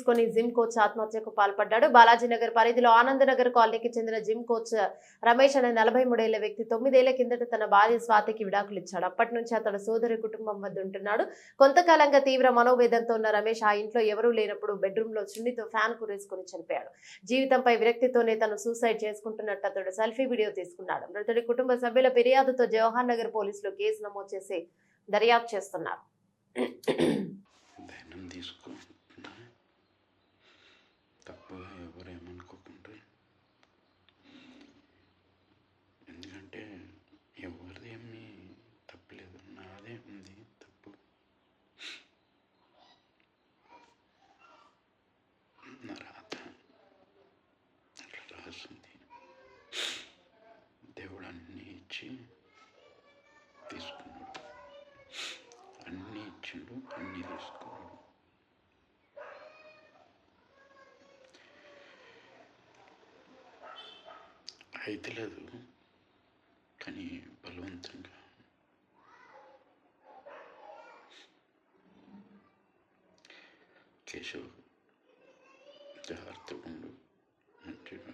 తీసుకుని gym coach ఆత్మహత్యకు పాల్పడ్డాడు. బాలాజీనగర్ పరిధిలో ఆనందనగర్ కాలనీకి చెందిన జిమ్ కోచ్ రమేష్ అనే 43 ఏళ్ల వ్యక్తి 9 ఏళ్ల కిందట తన భార్య స్వాతికి విడాకులు ఇచ్చాడు. అప్పటి నుంచి అతడు సోదరి కుటుంబం వద్ద ఉంటున్నాడు. కొంతకాలంగా తీవ్ర మనోవేదంతో ఉన్న రమేష్ ఆ ఇంట్లో ఎవరూ లేనప్పుడు బెడ్రూమ్ లో చున్నితో ఫ్యాన్ కురేసుకుని చనిపోయాడు. జీవితంపై విరక్తితోనే తను సూసైడ్ చేసుకుంటున్నట్టు అతడు సెల్ఫీ వీడియో తీసుకున్నాడు. మృతుడి కుటుంబ సభ్యుల ఫిర్యాదుతో జవహర్ నగర్ పోలీసులు కేసు నమోదు చేసి దర్యాప్తు చేస్తున్నారు. ఎందుకంటే ఎవరిదేమీ తప్పలేదు, నాదే ఉంది తప్పు. నా రాత అట్లా రాసింది. దేవుడు అన్నీ ఇచ్చి తీసుకున్నాడు, అన్నీ ఇచ్చిండు, అన్నీ తీసుకున్నాడు. అయితే లేదు కానీ బలవంతంగా కేశవ్ జాగ్రత్తగా ఉండు, మంచిగా